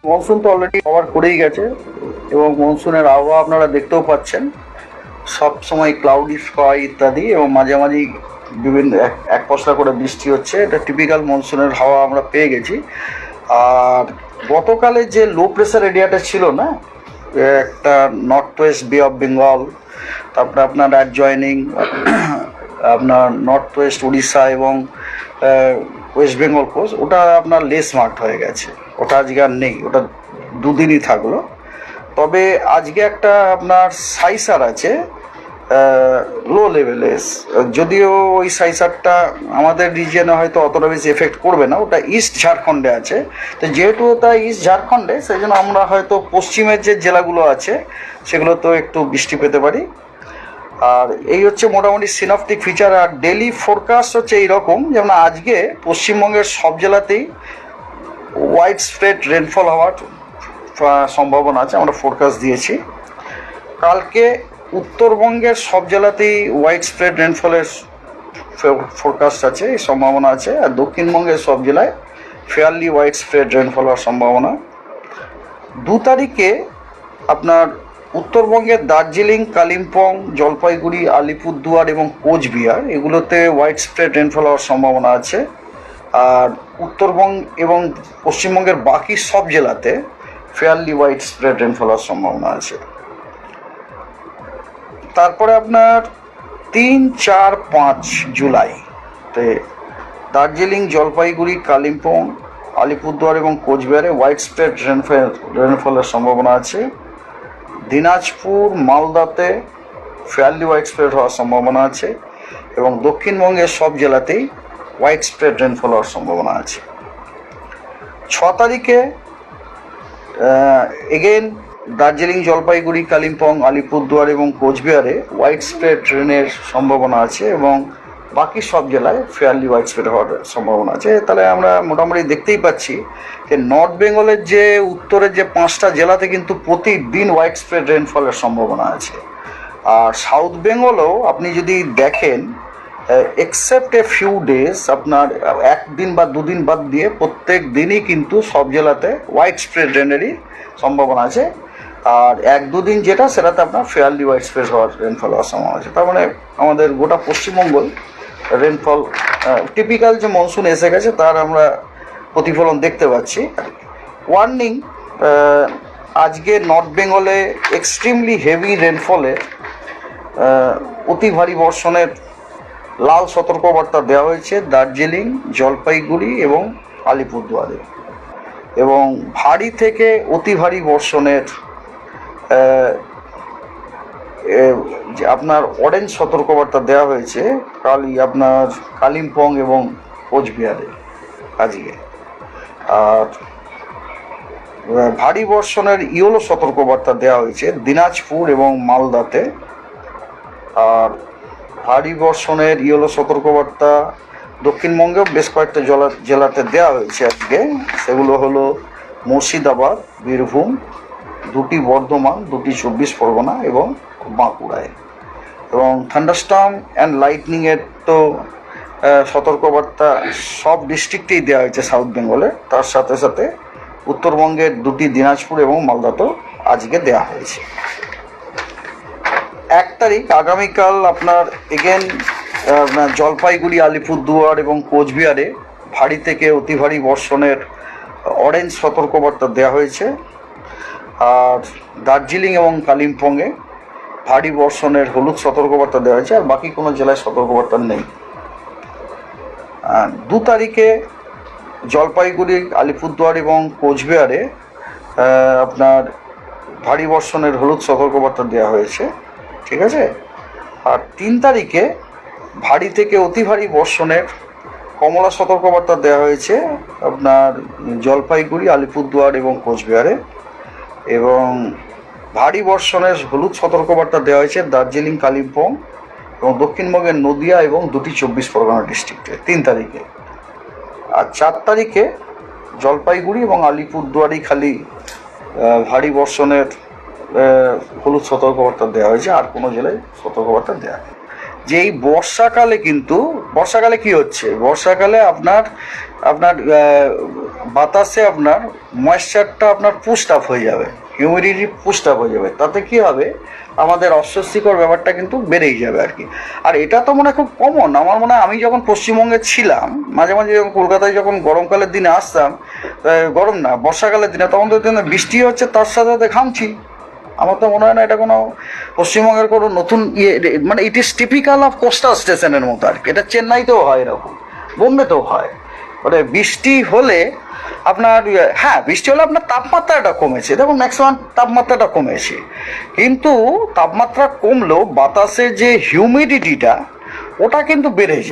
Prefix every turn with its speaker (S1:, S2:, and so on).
S1: Monsoon তো already cover করেই গেছে এবং মনসুনের আবহাওয়া আপনারা দেখতেও পাচ্ছেন, সব সময় ক্লাউডি স্কাই ইত্যাদি এবং মাঝে মাঝেই বিভিন্ন এক পশলা করে বৃষ্টি হচ্ছে। এটা টিপিক্যাল মনসুনের হাওয়া আমরা পেয়ে গেছি। আর গতকালে যে লো প্রেশার এরিয়াটা ছিল না, একটা নর্থ ওয়েস্ট বে অফ বেঙ্গল, তারপরে আপনার অ্যাডজয়নিং আপনার নর্থ ওয়েস্ট উড়িষ্যা এবং ওয়েস্ট বেঙ্গল কোস্ট, ওটা আপনার লেস মার্কড হয়ে গেছে। ওটা আজকে আর নেই, ওটা দুদিনই থাকলো। তবে আজকে একটা আপনার সাইসার আছে লো লেভেলে, যদিও ওই সাইসারটা আমাদের রিজিয়নে হয়তো অতটা বেশি এফেক্ট করবে না, ওটা ইস্ট ঝাড়খণ্ডে আছে। তো যেহেতু ওটা ইস্ট ঝাড়খণ্ডে, সেই জন্য আমরা হয়তো পশ্চিমের যে জেলাগুলো আছে সেগুলোতেও একটু বৃষ্টি পেতে পারি। আর এই হচ্ছে মোটামুটি সিনপটিক ফিচার। আর ডেলি ফোরকাস্ট হচ্ছে এইরকম, যেমন আজকে পশ্চিমবঙ্গের সব জেলাতেই ওয়াইড স্প্রেড রেনফল হওয়ার সম্ভাবনা আছে, আমরা ফোরকাস্ট দিয়েছি। কালকে উত্তরবঙ্গের সব জেলাতেই ওয়াইড স্প্রেড রেনফলের ফোরকাস্ট আছে, এই সম্ভাবনা আছে। আর দক্ষিণবঙ্গের সব জেলায় ফেয়ারলি ওয়াইড স্প্রেড রেনফল হওয়ার সম্ভাবনা। 2 তারিখে আপনার উত্তরবঙ্গের দার্জিলিং, কালিম্পং, জলপাইগুড়ি, আলিপুরদুয়ার এবং কোচবিহার, এগুলোতে ওয়াইড স্প্রেড রেনফল হওয়ার সম্ভাবনা আছে। আর উত্তরবঙ্গ এবং পশ্চিমবঙ্গের বাকি সব জেলাতে ফেয়ারলি ওয়াইড স্প্রেড রেনফল হওয়ার সম্ভাবনা আছে। তারপরে আপনার 3, 4, 5 জুলাইতে দার্জিলিং, জলপাইগুড়ি, কালিম্পং, আলিপুরদুয়ার এবং কোচবিহারে ওয়াইড স্প্রেড রেনফলের সম্ভাবনা আছে। দিনাজপুর, মালদাতে ফেয়ারলি ওয়াইড স্প্রেড হওয়ার সম্ভাবনা আছে এবং দক্ষিণবঙ্গের সব জেলাতেই ওয়াইড স্প্রেড রেনফল হওয়ার সম্ভাবনা আছে। 6 তারিখে এগেন দার্জিলিং, জলপাইগুড়ি, কালিম্পং, আলিপুরদুয়ার এবং কোচবিহারে ওয়াইড স্প্রেড রেনের সম্ভাবনা আছে এবং বাকি সব জেলায় ফেয়ারলি ওয়াইড স্প্রেড হওয়ার সম্ভাবনা আছে। তাহলে আমরা মোটামুটি দেখতেই পাচ্ছি যে নর্থ বেঙ্গলের যে উত্তরের যে 5টা জেলাতে কিন্তু প্রতিদিন ওয়াইড স্প্রেড রেনফলের সম্ভাবনা আছে। আর সাউথ বেঙ্গলেও আপনি যদি দেখেন, এক্সেপ্ট এ ফিউ ডেজ, আপনার একদিন বা দুদিন বাদ দিয়ে প্রত্যেক দিনই কিন্তু সব জেলাতে ওয়াইড স্প্রেড রেনেরই সম্ভাবনা আছে। আর 1-2 দিন যেটা, সেটাতে আপনার ফেয়ারলি ওয়াইড স্প্রেড হওয়ার রেনফল হওয়ার সম্ভাবনা আছে। তার মানে আমাদের গোটা পশ্চিমবঙ্গ রেনফল টিপিক্যাল যে মনসুন এসে গেছে তার আমরা প্রতিফলন দেখতে পাচ্ছি। ওয়ার্নিং, আজকে নর্থ বেঙ্গলে এক্সট্রিমলি হেভি রেনফলে অতি ভারী বর্ষণের লাল সতর্কবার্তা দেওয়া হয়েছে দার্জিলিং, জলপাইগুড়ি এবং আলিপুরদুয়ারে, এবং ভারী থেকে অতি ভারী বর্ষণের আপনার অরেঞ্জ সতর্কবার্তা দেওয়া হয়েছে আপনার কালিম্পং এবং কোচবিহারে আজকে। আর ভারী বর্ষণের ইয়েলো সতর্কবার্তা দেওয়া হয়েছে দিনাজপুর এবং মালদাতে। আর ভারী বর্ষণের ইয়েলো সতর্কবার্তা দক্ষিণবঙ্গেও বেশ কয়েকটা জেলাতে দেওয়া হয়েছে আজকে। সেগুলো হলো মুর্শিদাবাদ, বীরভূম, 2টি বর্ধমান, 2টি 24 পরগনা এবং বাঁকুড়ায়। এবং থান্ডারস্টর্ম অ্যান্ড লাইটনিংয়ের তো সতর্কবার্তা সব ডিস্ট্রিক্টেই দেওয়া হয়েছে সাউথ বেঙ্গলে। তার সাথে সাথে উত্তরবঙ্গের 2টি দিনাজপুর এবং মালদাতেও আজকে দেওয়া হয়েছে। 1 তারিখ আগামীকাল আপনার এগেন জলপাইগুড়ি, আলিপুরদুয়ার এবং কোচবিহারে ভারী থেকে অতি ভারী বর্ষণের অরেঞ্জ সতর্কবার্তা দেওয়া হয়েছে। আর দার্জিলিং এবং কালিম্পংয়ে ভারী বর্ষণের হলুদ সতর্কবার্তা দেওয়া হয়েছে, আর বাকি কোনো জেলায় সতর্কবার্তা নেই। 2 তারিখে জলপাইগুড়ি, আলিপুরদুয়ার এবং কোচবিহারে আপনার ভারী বর্ষণের হলুদ সতর্কবার্তা দেওয়া হয়েছে, ঠিক আছে। আর 3 তারিখে ভারী থেকে অতি ভারী বর্ষণের কমলা সতর্কবার্তা দেওয়া হয়েছে আপনার জলপাইগুড়ি, আলিপুরদুয়ার এবং কোচবিহারে, এবং ভারী বর্ষণের হলুদ সতর্কবার্তা দেওয়া হয়েছে দার্জিলিং, কালিম্পং এবং দক্ষিণবঙ্গের নদিয়া এবং 2টি 24 পরগনা ডিস্ট্রিক্টে 3 তারিখে। আর 4 তারিখে জলপাইগুড়ি এবং আলিপুরদুয়ারই খালি ভারী বর্ষণের হলুদ সতর্কবার্তা দেওয়া হয়েছে, আর কোনো জেলায় সতর্কবার্তা দেওয়া নেই। যে এই বর্ষাকালে কিন্তু, বর্ষাকালে কি হচ্ছে, বর্ষাকালে আপনার আপনার বাতাসে আপনার ময়েশ্চারটা আপনার পুস্ট আপ হয়ে যাবে, হিউমিডিটি পুস্ট আপ হয়ে যাবে, তাতে কি হবে আমাদের অস্বস্তিকর ব্যাপারটা কিন্তু বেড়েই যাবে আর কি। আর এটা তো মনে হয় খুব কমন, আমার মনে হয় আমি যখন পশ্চিমবঙ্গে ছিলাম মাঝে মাঝে যখন কলকাতায় যখন গরমকালের দিনে আসতাম, গরম না বর্ষাকালের দিনে, তখন তো বৃষ্টি হচ্ছে তার সাথে সাথে ঘামছি। আমার তো মনে হয় না এটা কোনো পশ্চিমবঙ্গের কোনো নতুন ইয়ে, মানে it is typical of coastal স্টেশনের মতো আর কি। এটা চেন্নাইতেও হয় এরকম, বোম্বেতেও হয়। মানে বৃষ্টি হলে আপনার, হ্যাঁ বৃষ্টি হলে আপনার তাপমাত্রাটা কমেছে, দেখুন ম্যাক্সিমাম তাপমাত্রাটা কমেছে, কিন্তু তাপমাত্রা কমলেও বাতাসের যে হিউমিডিটিটা ওটা কিন্তু বেড়ে যায়।